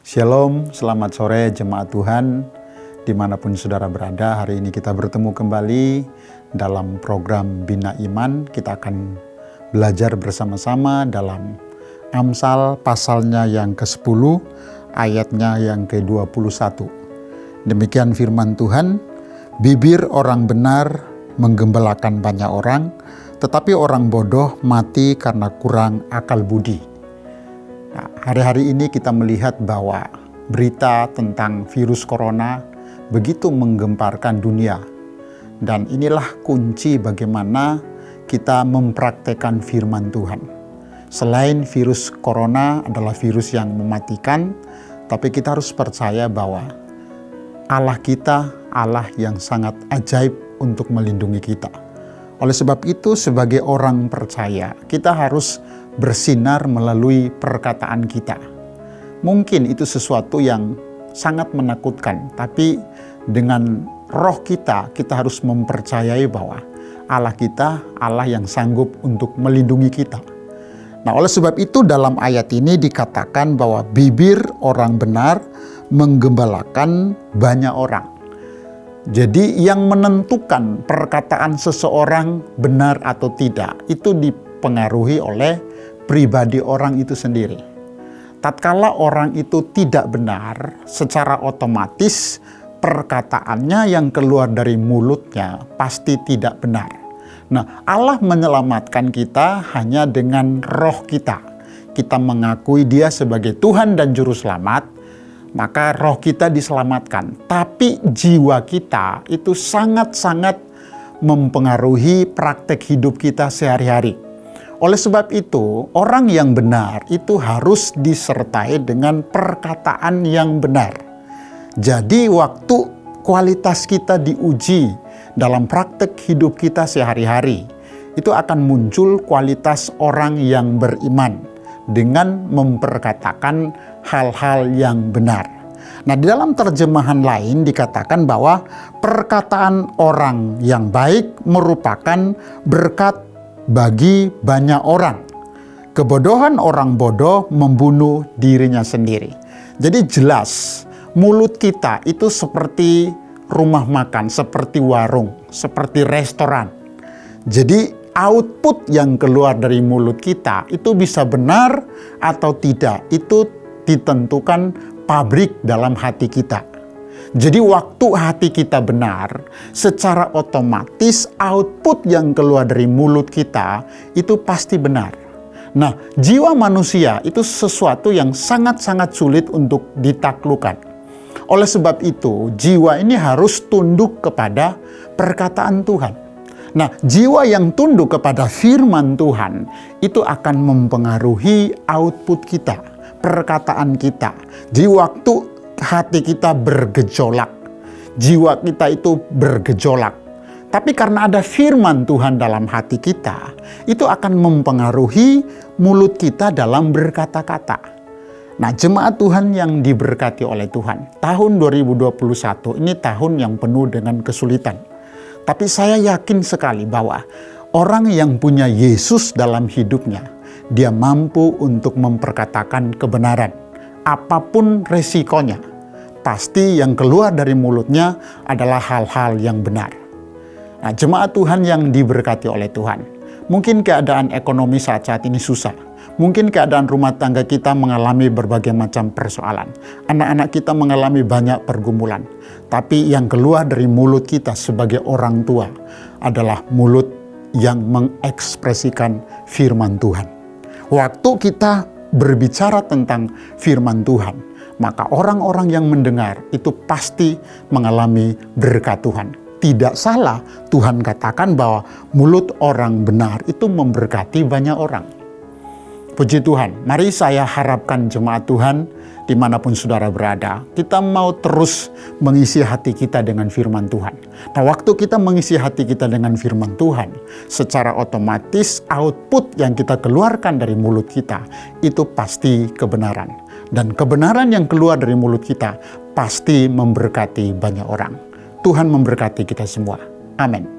Shalom, selamat sore jemaat Tuhan, dimanapun saudara berada. Hari ini kita bertemu kembali dalam program Bina Iman. Kita akan belajar bersama-sama dalam Amsal pasalnya yang ke-10, ayatnya yang ke-21. Demikian firman Tuhan, bibir orang benar menggembalakan banyak orang, tetapi orang bodoh mati karena kurang akal budi. Nah, hari-hari ini kita melihat bahwa berita tentang virus corona begitu menggemparkan dunia. Dan inilah kunci bagaimana kita mempraktekkan firman Tuhan. Selain virus corona adalah virus yang mematikan, tapi kita harus percaya bahwa Allah kita, Allah yang sangat ajaib untuk melindungi kita. Oleh sebab itu, sebagai orang percaya, kita harus bersinar melalui perkataan kita. Mungkin itu sesuatu yang sangat menakutkan, tapi dengan roh kita harus mempercayai bahwa Allah kita, Allah yang sanggup untuk melindungi kita. Nah, oleh sebab itu dalam ayat ini dikatakan bahwa bibir orang benar menggembalakan banyak orang. Jadi yang menentukan perkataan seseorang benar atau tidak, itu dipengaruhi oleh pribadi orang itu sendiri. Tatkala orang itu tidak benar, secara otomatis perkataannya yang keluar dari mulutnya pasti tidak benar. Nah, Allah menyelamatkan kita hanya dengan roh kita. Kita mengakui Dia sebagai Tuhan dan Juru Selamat, maka roh kita diselamatkan. Tapi jiwa kita itu sangat-sangat mempengaruhi praktek hidup kita sehari-hari. Oleh sebab itu, orang yang benar itu harus disertai dengan perkataan yang benar. Jadi waktu kualitas kita diuji dalam praktek hidup kita sehari-hari, itu akan muncul kualitas orang yang beriman dengan memperkatakan hal-hal yang benar. Nah, di dalam terjemahan lain dikatakan bahwa perkataan orang yang baik merupakan berkat bagi banyak orang. Kebodohan orang bodoh membunuh dirinya sendiri. Jadi jelas, mulut kita itu seperti rumah makan, seperti warung, seperti restoran. Jadi output yang keluar dari mulut kita itu bisa benar atau tidak. Itu ditentukan pabrik dalam hati kita. Jadi waktu hati kita benar, secara otomatis output yang keluar dari mulut kita itu pasti benar. Nah, jiwa manusia itu sesuatu yang sangat-sangat sulit untuk ditaklukkan. Oleh sebab itu, jiwa ini harus tunduk kepada perkataan Tuhan. Nah, jiwa yang tunduk kepada firman Tuhan itu akan mempengaruhi output kita, perkataan kita. Di waktu hati kita bergejolak, jiwa kita itu bergejolak. Tapi karena ada firman Tuhan dalam hati kita, itu akan mempengaruhi mulut kita dalam berkata-kata. Nah, jemaat Tuhan yang diberkati oleh Tuhan, tahun 2021 ini tahun yang penuh dengan kesulitan. Tapi saya yakin sekali bahwa orang yang punya Yesus dalam hidupnya, dia mampu untuk memperkatakan kebenaran. Apapun resikonya, pasti yang keluar dari mulutnya adalah hal-hal yang benar. Nah, jemaat Tuhan yang diberkati oleh Tuhan, mungkin keadaan ekonomi saat ini susah. Mungkin keadaan rumah tangga kita mengalami berbagai macam persoalan. Anak-anak kita mengalami banyak pergumulan. Tapi yang keluar dari mulut kita sebagai orang tua adalah mulut yang mengekspresikan firman Tuhan. Waktu kita berbicara tentang firman Tuhan, maka orang-orang yang mendengar itu pasti mengalami berkat Tuhan. Tidak salah Tuhan katakan bahwa mulut orang benar itu memberkati banyak orang. Puji Tuhan, mari saya harapkan jemaat Tuhan dimanapun saudara berada, kita mau terus mengisi hati kita dengan firman Tuhan. Nah, waktu kita mengisi hati kita dengan firman Tuhan, secara otomatis output yang kita keluarkan dari mulut kita itu pasti kebenaran. Dan kebenaran yang keluar dari mulut kita pasti memberkati banyak orang. Tuhan memberkati kita semua. Amin.